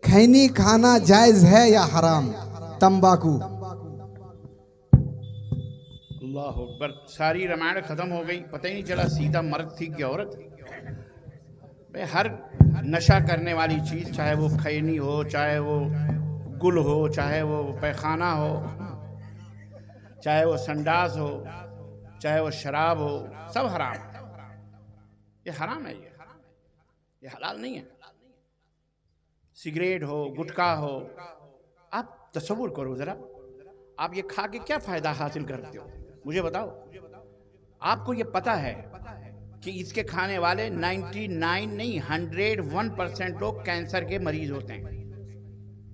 खैनी खाना जायज है या हराम? तंबाकू। अल्लाह अकबर। सारी रामायण खत्म हो गई, पता ही नहीं चला सीधा मर्द थी कि औरत। भाई हर नशा करने वाली चीज़, चाहे वो खैनी हो, चाहे वो गुल हो, चाहे वो पैखाना हो, चाहे वो संडास हो, चाहे वो शराब हो, सब हराम है। ये हराम है, ये हलाल नहीं है। सिगरेट हो, गुटखा हो, आप तसव्वुर करो जरा, आप ये खा के क्या फायदा हासिल करते हो मुझे बताओ। आपको ये पता है कि इसके खाने वाले 99 नहीं 101% लोग कैंसर के मरीज होते हैं।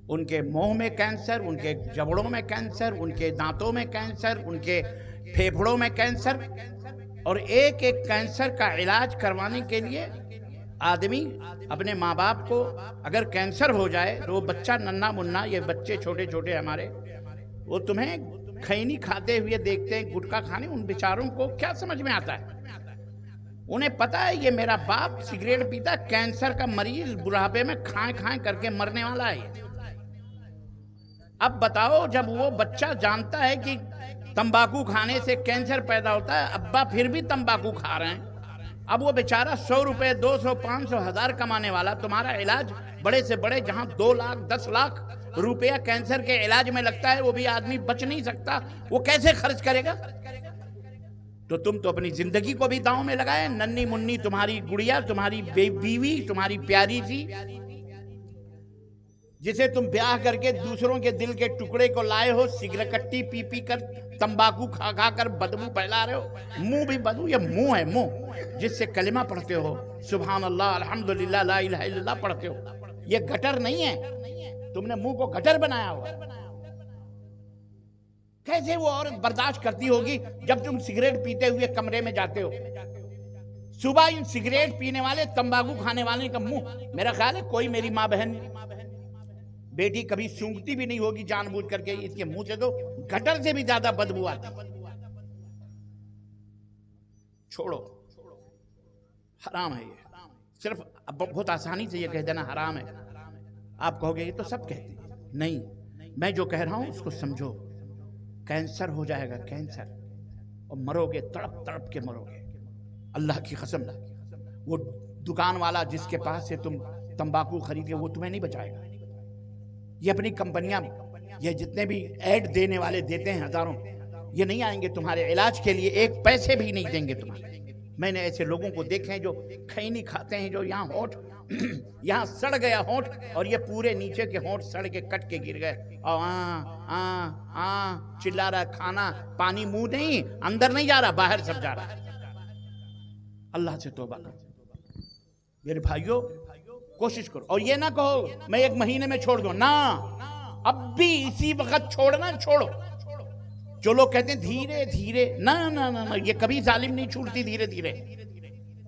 उनके मुंह में कैंसर, उनके जबड़ों में कैंसर, उनके दांतों में कैंसर, उनके फेफड़ों में कैंसर। और एक एक कैंसर का इलाज करवाने के लिए आदमी अपने माँ बाप को, अगर कैंसर हो जाए तो वो बच्चा नन्ना मुन्ना, ये बच्चे छोटे छोटे हमारे, वो तुम्हें खैनी खाते हुए देखते हैं, गुटखा खाने, उन बेचारों को क्या समझ में आता है? उन्हें पता है ये मेरा बाप सिगरेट पीता, कैंसर का मरीज, बुढ़ापे में खाए खाए करके मरने वाला है। अब बताओ, जब वो बच्चा जानता है कि तंबाकू खाने से कैंसर पैदा होता है, अब्बा फिर भी तंबाकू खा रहे हैं। अब वो बेचारा 100 रुपए, 200, 500, 1000 कमाने वाला, तुम्हारा इलाज बड़े से बड़े जहां 2 लाख 10 लाख रुपया कैंसर के इलाज में लगता है, वो भी आदमी बच नहीं सकता, वो कैसे खर्च करेगा? तो तुम तो अपनी जिंदगी को भी दांव में लगाए। नन्नी मुन्नी तुम्हारी गुड़िया, तुम्हारी बीवी, तुम्हारी प्यारी सी, जिसे तुम ब्याह करके दूसरों के दिल के टुकड़े को लाए हो, सिगरेट कट्टी पी पी कर, तंबाकू खा खा कर बदबू फैला रहे हो। मुंह भी बदबू, ये मुंह है, मुंह जिससे कलिमा पढ़ते हो, सुभान अल्लाह, अल्हम्दुलिल्लाह, ला इलाहा इल्लल्लाह पढ़ते हो। ये गटर नहीं है, तुमने मुंह को गटर बनाया हुआ। कैसे वो औरत बर्दाश्त करती होगी जब तुम सिगरेट पीते हुए कमरे में जाते हो? सुबह इन सिगरेट पीने वाले, तंबाकू खाने वाले का मुंह, मेरा ख्याल है कोई मेरी माँ बहन बेटी कभी सूंघती भी नहीं होगी जानबूझ करके, इसके मुंह से तो गटर से भी ज्यादा बदबू आती। छोड़ो, हराम है ये। सिर्फ बहुत आसानी से ये कह देना हराम है। आप कहोगे ये तो सब कहते हैं, नहीं, मैं जो कह रहा हूं उसको समझो। कैंसर हो जाएगा, कैंसर, और मरोगे, तड़प तड़प के मरोगे। अल्लाह की कसम, वो दुकान वाला जिसके पास से तुम तंबाकू खरीदे, वो तुम्हें नहीं बचाएगा। ये अपनी कंपनियां, ये जितने भी ऐड देने वाले देते हैं हजारों, ये नहीं आएंगे तुम्हारे इलाज के लिए, एक पैसे भी नहीं देंगे तुम्हारे। मैंने ऐसे लोगों को देखे हैं जो खैनी खाते हैं, जो यहाँ होंठ यहाँ सड़ गया होंठ, और ये पूरे नीचे के होंठ सड़ के कट के गिर गए, और चिल्ला रहा, खाना पानी मुंह नहीं, अंदर नहीं जा रहा, बाहर सब जा रहा है। अल्लाह से तौबा करो मेरे भाइयों, कोशिश करो। और ये ना कहो मैं 1 महीने में छोड़ दूं, ना, अब भी इसी वक्त छोड़ना, छोड़ो। जो लोग कहते हैं धीरे धीरे, ना ना ना ना, ये कभी जालिम नहीं छूटती धीरे धीरे।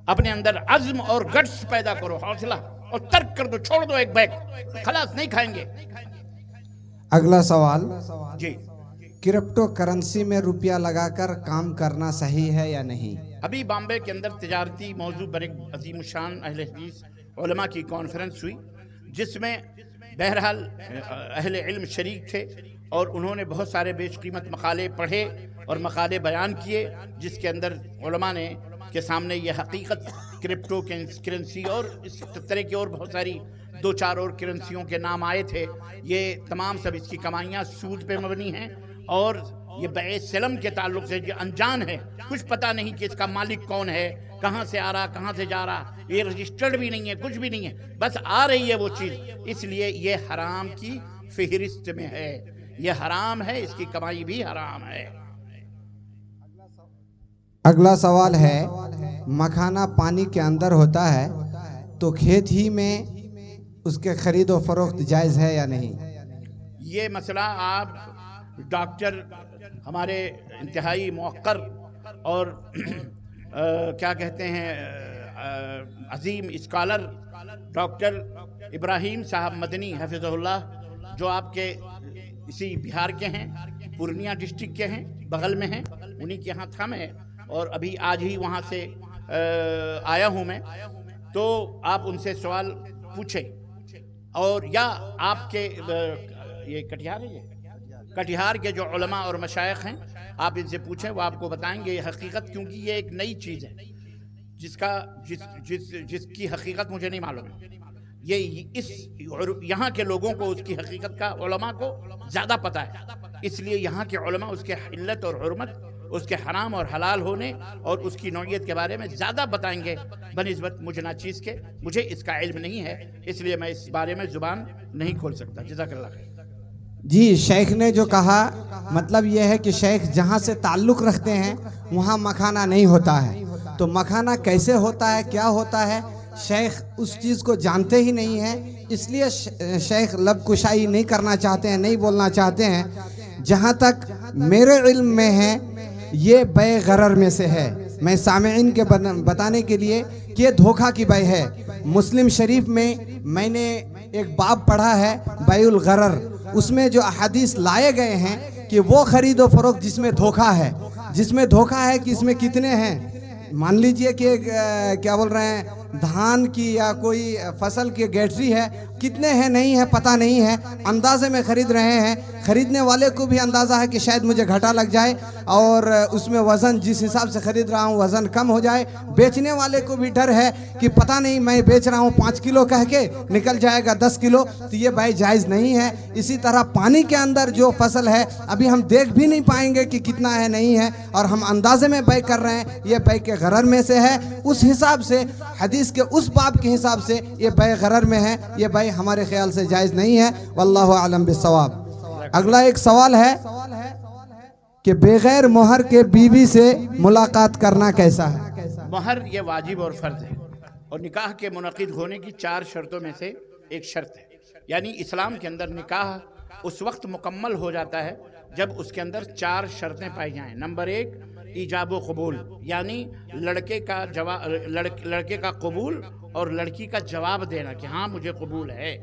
अपने अंदर अज़्म और गट्स पैदा करो, हौसला, और तर्क कर दो, छोड़ दो एक बैग, खलास नहीं खाएंगे। अगला सवाल जी, क्रिप्टो करेंसी में रुपया लगाकर काम करना सही है या नहीं? अभी बॉम्बे के अंदर तिजारती मौजू पर एक अजीम शान अहले हदीस उलमा की कॉन्फ्रेंस हुई, जिसमें बहरहाल अहले इल्म शरीक थे, और उन्होंने बहुत सारे बेशकीमत मकाले पढ़े और मकाले बयान किए, जिसके अंदर उलमा ने के सामने ये हकीकत, क्रिप्टो करेंसी और इस तरह की और बहुत सारी 2-4 और करेंसियों के नाम आए थे। ये तमाम सब इसकी कमाइयाँ सूद पे मबनी हैं, और ये बे-सलम के ताल्लुक से ये अनजान है, कुछ पता नहीं कि इसका मालिक कौन है, कहाँ से आ रहा, कहाँ से जा रहा, ये रजिस्टर्ड भी नहीं है, कुछ भी नहीं है, बस आ रही है वो चीज़, इसलिए ये हराम की फहरिस्त में है, ये हराम है, इसकी कमाई भी हराम है। अगला सवाल है, मखाना पानी के अंदर होता है तो खेत ही में उसके खरीद और फरोख्त जायज़ है या नहीं? ये मसला आप डॉक्टर, हमारे इंतहाई मौक़र और क्या कहते हैं अजीम स्कॉलर डॉक्टर इब्राहिम साहब मदनी हफिज़हुल्लाह, जो आपके इसी बिहार के हैं, पूर्णिया डिस्ट्रिक्ट के हैं, बगल में हैं, उन्हीं के यहाँ था मैं, और अभी आज ही वहाँ से आया हूँ मैं, तो आप उनसे सवाल पूछें। और या आपके ये कटिहार है, ये कटिहार के जो उलमा और मशाइख हैं, आप इनसे पूछें, वो आपको बताएंगे ये हकीकत, क्योंकि ये एक नई चीज़ है जिसकी हकीकत मुझे नहीं मालूम है। ये इस यहाँ के लोगों को उसकी हकीकत का, उलमा को ज़्यादा पता है, इसलिए यहाँ के उलमा उसके हिल्लत और हुर्मत, उसके हराम और हलाल होने और उसकी नौइयत के बारे में ज़्यादा बताएंगे बनिस्बत मुझे नाचीज़ के। मुझे इसका इल्म नहीं है, इसलिए मैं इस बारे में ज़ुबान नहीं खोल सकता। जज़ाकल्लाह खैर। जी, शेख ने जो कहा मतलब यह है कि शेख जहाँ से ताल्लुक़ रखते हैं वहाँ मखाना नहीं होता है। तो मखाना कैसे होता है, क्या होता है, शेख उस चीज़ को जानते ही नहीं हैं, इसलिए शेख लब कुशाई नहीं करना चाहते हैं, नहीं बोलना चाहते हैं। जहाँ तक मेरे इल्म में है ये बै गरर में से है। मैं सामईन के बताने के लिए कि ये धोखा की बै है। मुस्लिम शरीफ में मैंने एक बाब पढ़ा है बैउल गरर, उसमें जो अहादीस लाए गए हैं कि वो खरीद व फरोख्त जिसमें धोखा है, जिसमें धोखा है कि इसमें कितने हैं, मान लीजिए कि क्या बोल रहे हैं, धान की या कोई फसल की गैटरी है, कितने हैं नहीं है पता नहीं है, अंदाजे में ख़रीद रहे हैं। ख़रीदने वाले को भी अंदाज़ा है कि शायद मुझे घाटा लग जाए और उसमें वज़न जिस हिसाब से ख़रीद रहा हूँ वज़न कम हो जाए। बेचने वाले को भी डर है कि पता नहीं मैं बेच रहा हूँ 5 किलो कह के निकल जाएगा 10 किलो, तो ये भाई जायज़ नहीं है। इसी तरह पानी के अंदर जो फसल है अभी हम देख भी नहीं पाएंगे कि कितना है नहीं है, और हम अंदाजे में बै कर रहे हैं, ये बै के गरर में से है। उस हिसाब से हदीस के उस बाब के हिसाब से ये बै गरर में है, ये बै हमारे ख्याल से जायज़ नहीं है। वल्लाहु आलम बिस्सवाब। अगला एक सवाल है कि बगैर मोहर के बीवी से मुलाकात करना कैसा है? मोहर ये वाजिब और फ़र्ज है, और निकाह के मुनक़िद होने की 4 शर्तों में से एक शर्त है। यानी इस्लाम के अंदर निकाह उस वक्त मुकम्मल हो जाता है जब उसके अंदर 4 शर्तें पाई जाएं। नंबर 1 ईजाब व कबूल, यानी लड़के का जवाब, लड़के का कबूल और लड़की का जवाब देना कि हाँ मुझे कबूल है।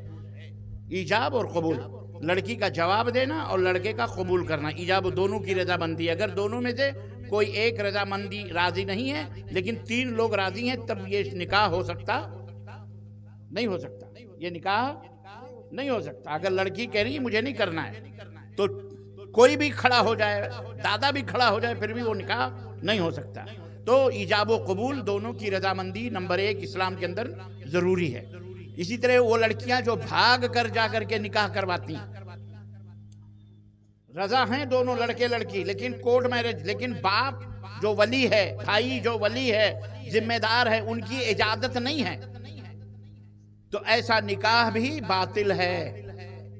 ईजाब और कबूल, लड़की का जवाब देना और लड़के का कबूल करना। ईजाब दोनों की रजामंदी, अगर दोनों में से कोई एक रजामंदी राजी नहीं है लेकिन 3 लोग राजी हैं, तब ये निकाह हो सकता नहीं हो सकता, ये निकाह नहीं हो सकता। अगर लड़की कह रही है मुझे नहीं करना है, तो कोई भी खड़ा हो जाए, दादा भी खड़ा हो जाए, फिर भी वो निकाह नहीं हो सकता। तो ईजाब व कबूल दोनों की रजामंदी नंबर 1 इस्लाम के अंदर ज़रूरी है। इसी तरह वो लड़कियां जो भाग कर जाकर के निकाह करवाती, रजा हैं दोनों लड़के लड़की, लेकिन कोर्ट मैरिज, लेकिन बाप जो वली है, भाई जो वली है, जिम्मेदार है, उनकी इजाजत नहीं है, तो ऐसा निकाह भी बातिल है।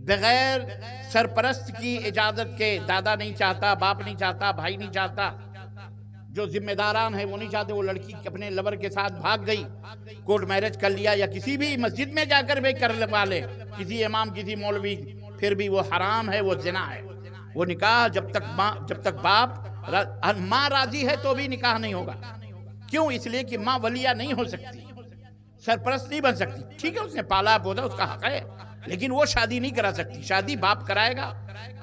बगैर सरपरस्त की इजाजत के, दादा नहीं चाहता, बाप नहीं चाहता, भाई नहीं चाहता, जो जिम्मेदारान है वो नहीं चाहते, वो लड़की अपने लवर के साथ भाग गई, कोर्ट मैरिज कर लिया, या किसी भी मस्जिद में जाकर भी कर वाले, किसी इमाम किसी मौलवी, फिर भी वो हराम है, वो जिना है। वो निकाह जब तक बाप माँ राजी है तो भी निकाह नहीं होगा। क्यों? इसलिए कि माँ वलिया नहीं हो सकती, सरपरस्त नहीं बन सकती। ठीक है, उसने पाला पोसा, उसका हक है, लेकिन वो शादी नहीं करा सकती। शादी बाप कराएगा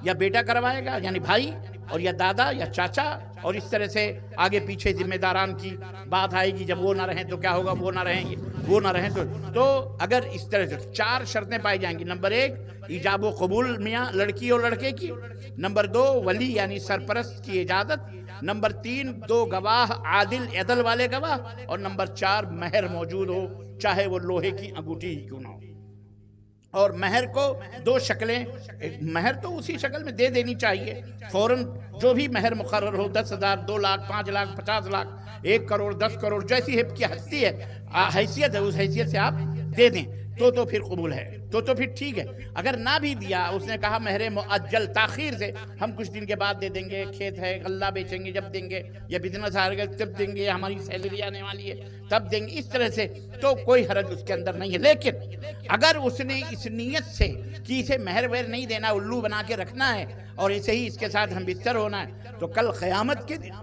या बेटा करवाएगा, यानी भाई, और या दादा या चाचा, और इस तरह से आगे पीछे जिम्मेदारान की बात आएगी। जब वो ना रहें तो क्या होगा, वो ना रहेंगे, वो ना रहें तो अगर इस तरह से 4 शर्तें पाई जाएंगी। नंबर 1 ईजाब व कबूल मियाँ लड़की और लड़के की। नंबर 2 वली यानी सरपरस्त की इजाजत। नंबर 3 2 गवाह आदिल अदल वाले गवाह। और नंबर 4 महर मौजूद हो, चाहे वो लोहे की अंगूठी ही क्यों ना हो। और महर को 2 शक्लें, महर तो उसी शक्ल में दे देनी चाहिए फौरन, जो भी महर मुकर्रर हो, 10,000, 2 लाख, 5 लाख, 50 लाख, 1 करोड़, 10 करोड़, जैसी हिप की हस्ती है, हैसियत है, उस हैसियत से आप दे दें तो फिर कबूल है, तो फिर ठीक है। अगर ना भी दिया, उसने कहा महरे मुअज्जल, ताखीर से, हम कुछ दिन के बाद दे देंगे, खेत है, गल्ला बेचेंगे जब देंगे, या बिजनेस आएगा तब देंगे, हमारी सैलरी आने वाली है तब देंगे, इस तरह से, तो कोई हरज उसके अंदर नहीं है। लेकिन अगर उसने इस नीयत से कि इसे महर वहर नहीं देना, उल्लू बना के रखना है और इसे ही इसके साथ हम बिस्तर होना है, तो कल क़यामत के दिन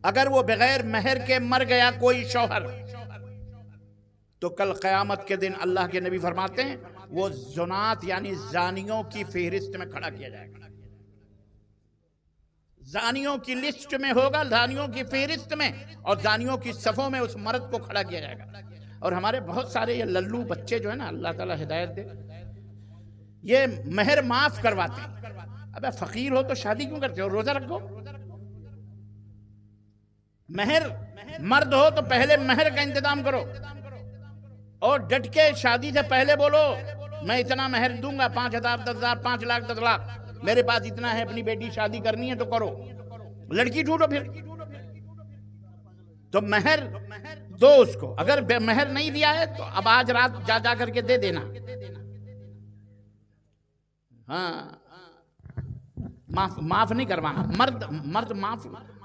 अगर वो बगैर महर के मर गया कोई शौहर, तो कल क़यामत के दिन अल्लाह के नबी फरमाते हैं वो ज़ुनात यानी जानियों की फहरिस्त में खड़ा किया जाएगा, जानियों की लिस्ट में होगा, जानियों की फहरिस्त में, और जानियों की सफ़ों में उस मर्द को खड़ा किया जाएगा। और हमारे बहुत सारे ये लल्लू बच्चे जो है ना, अल्लाह ताला हिदायत दे, ये महर माफ करवाते हैं। अबे फकीर हो तो शादी क्यों करते हो, रोजा रखो। महर मर्द हो तो पहले महर का इंतजाम करो और डट के शादी से पहले बोलो मैं इतना महर दूंगा, 5,000, 10,000, 5 लाख, 10 लाख, मेरे पास इतना है, अपनी बेटी शादी करनी है तो करो, लड़की ढूंढो। फिर तो महर दो उसको, अगर महर नहीं दिया है तो अब आज रात जा करके दे देना। हाँ, माफ नहीं करवाना। मर्द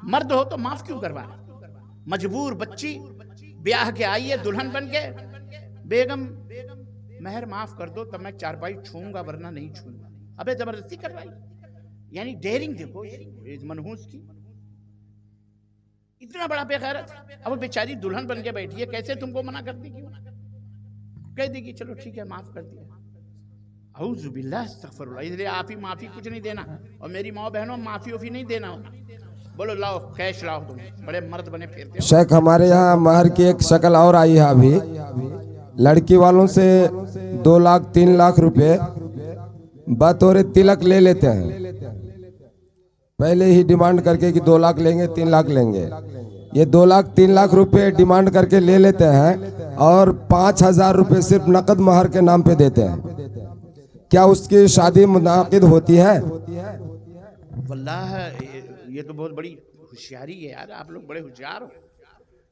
मर्द हो तो माफ क्यों करवाना। मजबूर बच्ची ब्याह के आई है दुल्हन बन के, बेगम महर माफ कर दो तब मैं चारपाई छूंगा वरना नहीं छूंगा। अबे जबरदस्ती करवाई, यानी डेयरिंग देखो इस मनहूस की, इतना बड़ा बेगैरत। अब बेचारी दुल्हन बन के बैठी है, कैसे तुमको मना कर दी, क्यों कह देगी चलो ठीक है माफ कर दिया। औज़ुबिल्लाह अस्तगफिरुल्लाह। इसलिए आप ही माफी कुछ नहीं देना, और मेरी माँ बहनों माफी वफी नहीं देना। बोलो लाओ कैश लाओ, तुम बड़े मर्द बने फिरते हो। शेख हमारे यहाँ महर की एक शक्ल और आई है अभी, लड़की वालों से 2 लाख 3 लाख रुपए बतौर तिलक ले लेते हैं, पहले ही डिमांड करके कि 2 लाख लेंगे 3 लाख लेंगे। ये 2 लाख 3 लाख रुपए डिमांड करके ले लेते हैं और 5,000 रुपए सिर्फ नकद महर के नाम पे देते हैं। क्या उसकी शादी मुनाकिद होती है? वल्लाह ये तो बहुत बड़ी होशियारी है यार, आप लोग बड़े होशियार हो,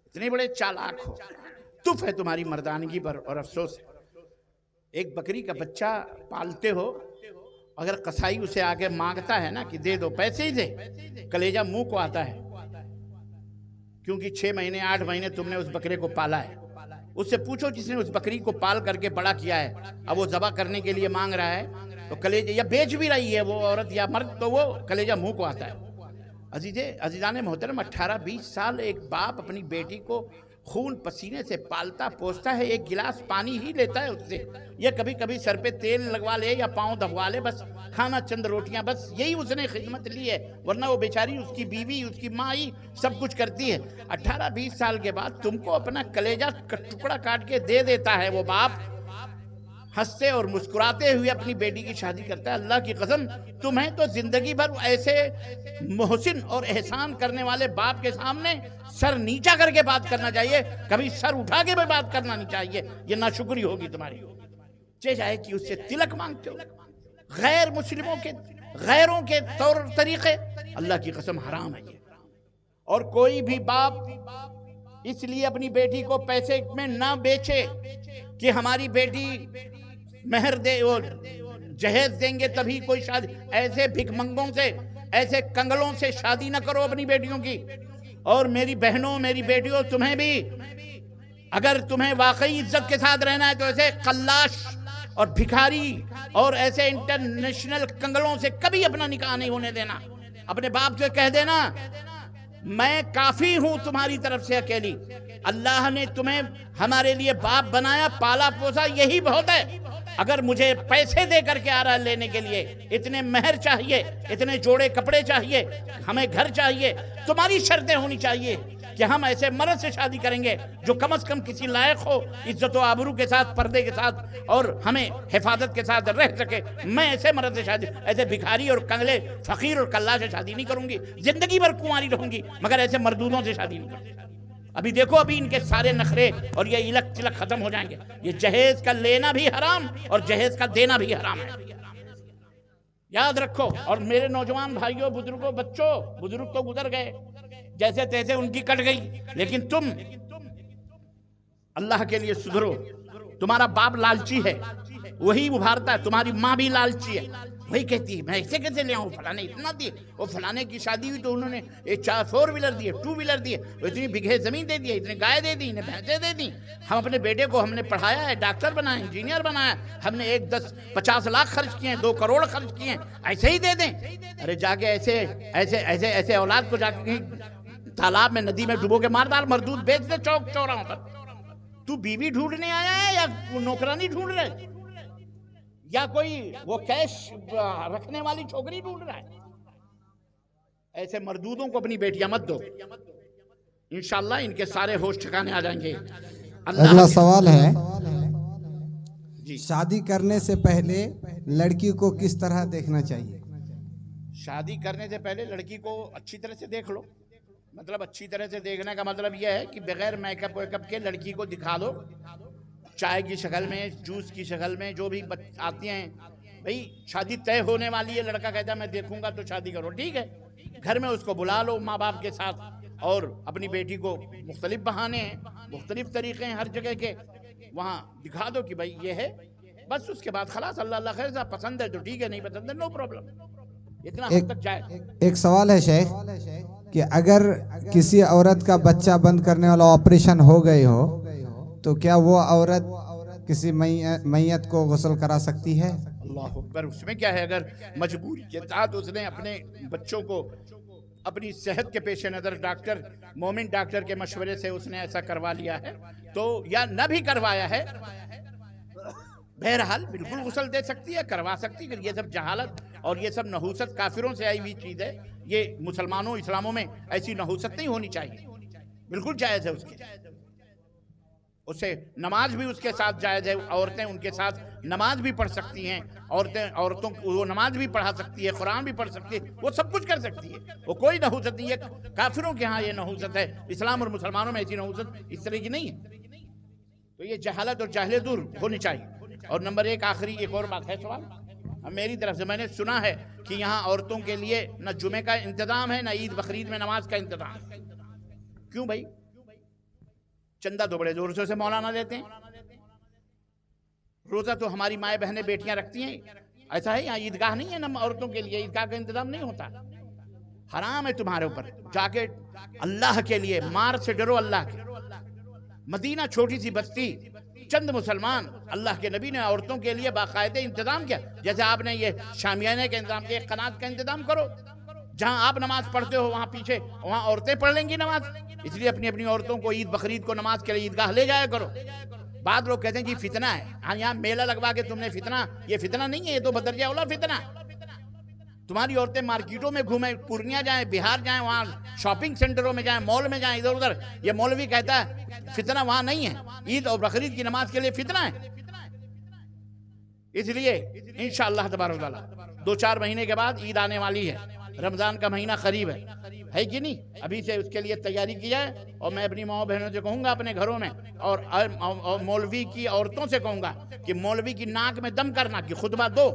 इतने बड़े चालाक हो। तुफ है तुम्हारी मर्दानगी पर और अफसोस है। एक बकरी का बच्चा पालते हो, अगर कसाई उसे आगे मांगता है ना कि दे दो, पैसे ही दे, कलेजा मुंह को आता है, क्योंकि 6 महीने 8 महीने तुमने उस बकरे को पाला है। उससे पूछो जिसने उस बकरी को पाल करके बड़ा किया है, अब वो ज़बा करने के लिए मांग रहा है तो कलेजा, या बेच भी रही है वो औरत या मर्द, तो वो कलेजा मुंह को आता है। अजीज़ान मोहतरम, 18-20 साल एक बाप अपनी बेटी को खून पसीने से पालता पोसता है, एक गिलास पानी ही लेता है उससे, या कभी कभी सर पे तेल लगवा ले या पाँव दबवा ले, बस खाना चंद रोटियां, बस यही उसने खिदमत ली है, वरना वो बेचारी उसकी बीवी उसकी माँ ही सब कुछ करती है। 18-20 साल के बाद तुमको अपना कलेजा टुकड़ा काट के दे देता है वो बाप, हंसते और मुस्कुराते हुए अपनी बेटी की शादी करता है। अल्लाह की कसम, तुम्हें तो जिंदगी भर ऐसे मोहसिन और एहसान करने वाले बाप के सामने सर नीचा करके बात करना चाहिए, कभी सर उठा के भी बात करना नहीं चाहिए। ये नाशुक्री होगी तुम्हारी। चाहे कि उससे तिलक मांगते हो, गैर मुस्लिमों के गैरों के तौर तरीके, अल्लाह की कसम हराम है ये। और कोई भी बाप इसलिए अपनी बेटी को पैसे में ना बेचे कि हमारी बेटी महर दे, वो जहेज देंगे तभी कोई शादी, ऐसे भिखमंगों से, ऐसे कंगलों से शादी ना करो अपनी बेटियों की। और मेरी बहनों, मेरी बेटियों, तुम्हें भी अगर तुम्हें वाकई इज्जत के साथ रहना है तो ऐसे कल्लाश और भिखारी और ऐसे इंटरनेशनल कंगलों से कभी अपना निकाह नहीं होने देना। अपने बाप से कह देना मैं काफी हूं तुम्हारी तरफ से अकेली, अल्लाह ने तुम्हें हमारे लिए बाप बनाया, पाला पोसा, यही बहुत है। अगर मुझे पैसे दे करके आ रहा है लेने के लिए, इतने महर चाहिए, इतने जोड़े कपड़े चाहिए, हमें घर चाहिए, तुम्हारी शर्तें होनी चाहिए कि हम ऐसे मर्द से शादी करेंगे जो कम से कम किसी लायक हो, इज्जत व आबरू के साथ, पर्दे के साथ, और हमें हिफाजत के साथ रह सके। मैं ऐसे मर्द से शादी, ऐसे भिखारी और कंगले, फकीर और कल्ला से शादी नहीं करूंगी, जिंदगी भर कुंवारी रहूंगी, मगर ऐसे मर्दूदों से शादी नहीं करूंगी। अभी देखो, अभी इनके सारे नखरे और ये इलक तिलक खत्म हो जाएंगे। ये जहेज का लेना भी हराम और जहेज का देना भी हराम है, याद रखो। और मेरे नौजवान भाइयों, बुजुर्गों, बच्चों, बुजुर्ग तो गुजर गए, जैसे तैसे उनकी कट गई, लेकिन तुम अल्लाह के लिए सुधरो। तुम्हारा बाप लालची है, वही उभारता है, तुम्हारी माँ भी लालची है, वही कहती है मैं ऐसे कैसे ले आऊँ, फलाने इतना दिए, वो फलाने की शादी हुई तो उन्होंने एक 4 व्हीलर दिए, 2 व्हीलर दिए, इतनी बीघे जमीन दे दी, इतने गाय दे दी, इन्हें भैंसे दे दी। हम अपने बेटे को हमने पढ़ाया है, डॉक्टर बनाया, इंजीनियर बनाया, हमने 1, 10, 50 लाख खर्च किए हैं, 2 करोड़ खर्च किए हैं, ऐसे ही दे दें? अरे जाके ऐसे ऐसे ऐसे ऐसे औलाद को जाके तालाब में, नदी में डुबो के मार डाल, मरदूद बेच दे चौक चौराहों पर। तू बीवी ढूंढने आया है या नौकरानी ढूंढ रहे, या कोई वो कैश रखने वाली छोकरी ढूंढ रहा है? ऐसे मर्दूदों को अपनी बेटियां मत दो, इंशाल्लाह इनके सारे होश ठिकाने आ जाएंगे। अगला सवाल है, जी, शादी करने से पहले लड़की को किस तरह देखना चाहिए? शादी करने से पहले लड़की को अच्छी तरह से देख लो। मतलब अच्छी तरह से देखने का मतलब यह है कि बगैर मेकअप वेकअप के लड़की को दिखा दो, चाय की शक्ल में, जूस की शक्ल में, जो भी आती हैं। भाई शादी तय होने वाली है, लड़का कहता है मैं देखूंगा तो शादी करो, ठीक है। घर में उसको बुला लो माँ बाप के साथ, और अपनी बेटी को मुख्तलिफ बहाने हैं, मुख्तलिफ तरीके हैं हर जगह के, वहाँ दिखा दो कि भाई ये है। बस उसके बाद खलास, अल्लाह अल्लाह खैर, साहब पसंद है तो ठीक है, नहीं पसंद है नो प्रॉब्लम। इतना हद तक जाए। एक सवाल है शेख कि अगर किसी औरत का बच्चा बंद करने वाला ऑपरेशन हो गई हो तो क्या वो औरत किसी मैयत को गुस्ल करा सकती है? अल्लाह अकबर। उसमें क्या है, अगर मजबूरी के साथ उसने अपने बच्चों को अपनी सेहत के पेश नज़र डॉक्टर, मोमिन डॉक्टर के मशवरे से उसने ऐसा करवा लिया है तो, या न भी करवाया है, बहरहाल बिल्कुल गुस्ल दे सकती है, करवा सकती है। ये सब जहालत और ये सब नहूसत काफिरों से आई हुई चीज़ है। ये मुसलमानों इस्लामों में ऐसी नहूसत नहीं होनी चाहिए, बिल्कुल जायज़ है उससे नमाज भी उसके साथ जायज़ है। औरतें उनके साथ नमाज भी पढ़ सकती हैं, औरतों को वो नमाज भी पढ़ा सकती है, कुरान भी पढ़ सकती है, वो सब कुछ कर सकती है। वो कोई नहूसत नहीं है। काफिरों के यहाँ ये नहूसत है, इस्लाम और मुसलमानों में ऐसी नहूसत इस तरह की नहीं है। तो ये जहालत और जाहिलियत दूर होनी चाहिए। और नंबर एक, आखिरी एक और बात है, सवाल मेरी तरफ से, मैंने सुना है कि यहाँ औरतों के लिए न जुमे का इंतजाम है, न ईद बकरीद में नमाज का इंतजाम। क्यों भाई? चंदा तो बड़े जोर से मौलाना देते हैं, रोजा तो हमारी माए बहनें बेटियां रखती हैं। ऐसा है यहाँ ईदगाह नहीं है, न औरतों के लिए ईदगाह का इंतजाम नहीं होता। हराम है तुम्हारे ऊपर, जाके अल्लाह के लिए मार से डरो, अल्लाह के। मदीना छोटी सी बस्ती, चंद मुसलमान, अल्लाह के नबी ने औरतों के लिए बाकायदे इंतजाम किया। जैसे आपने ये शामियाने का इंतजाम किया, कनात का इंतजाम करो। जहां आप नमाज पढ़ते हो वहां पीछे वहां औरतें पढ़ लेंगी नमाज, इसलिए अपनी अपनी औरतों को ईद बकरीद को नमाज के लिए ईदगाह ले जाया करो। बाद लोग कहते हैं कि फितना है, हाँ यहाँ मेला लगवा के तुमने फितना, ये फितना नहीं है, ये तो बदरजा वाला फितना। तुम्हारी औरतें मार्केटों में घूमे, पूर्णिया जाए, बिहार जाए, वहाँ शॉपिंग सेंटरों में जाए, मॉल में जाए, इधर उधर। ये मौलवी कहता है फितना वहां नहीं है, ईद और बकरीद की नमाज के लिए फितना है। इसलिए इंशाअल्लाह तबारक तआला 2-4 महीने के बाद ईद आने वाली है, रमजान का महीना करीब है कि नहीं? अभी से उसके लिए तैयारी की जाए। और मैं अपनी माँ बहनों से कहूँगा अपने घरों में, और मौलवी की औरतों से कहूँगा कि मौलवी की नाक में दम करना कि खुतबा दो,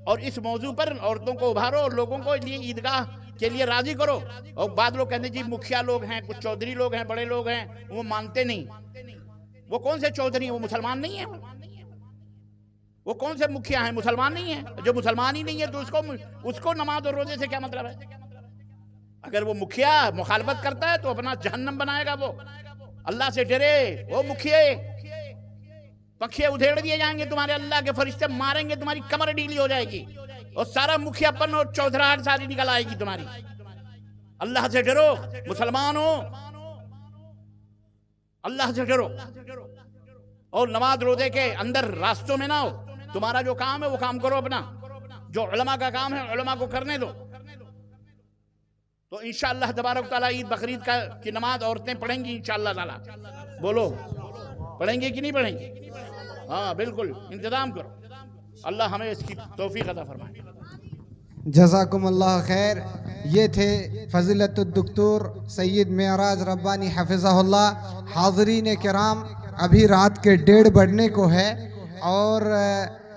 और इस मौजू पर औरतों को उभारो और लोगों को लिए ईदगाह के लिए राजी करो। और बाद लोग कहते जी मुखिया लोग हैं, कुछ चौधरी लोग हैं, बड़े लोग हैं, वो मानते नहीं। वो कौन से चौधरी हैं? वो मुसलमान नहीं है। वो कौन से मुखिया हैं? मुसलमान नहीं है। जो मुसलमान ही नहीं है तो उसको नमाज और रोजे से क्या मतलब है? अगर वो मुखिया मुखालफत करता है तो अपना जहन्नम बनाएगा। वो अल्लाह से डरे। वो मुखिया पक्षी उधेड़ दिए जाएंगे, तुम्हारे अल्लाह के फरिश्ते मारेंगे, तुम्हारी कमर ढीली हो जाएगी और सारा मुखियापन और चौधराहट सारी निकल आएगी तुम्हारी। अल्लाह से डरो, मुसलमान हो, अल्लाह से डरो और नमाज रोजे के अंदर रास्तों में ना हो। तुम्हारा जो काम है वो काम करो, अपना जो उलमा का काम है उलमा को करने दो। तो इंशाअल्लाह तबारक तआला ईद बकरीद की नमाज औरतें पढ़ेंगी इंशाअल्लाह ताला। बोलो पढ़ेंगे कि नहीं पढ़ेंगे? हाँ बिल्कुल, इंतजाम करो। अल्लाह हमें इसकी तौफीक अता फरमाए। जज़ाकुमुल्लाह खैर। ये थे फ़ज़ीलतुद्दोक्तर सैयद मेराज रब्बानी हफ़िज़हुल्लाह। हाज़रीन किराम, अभी रात के 1:30 बजने को है और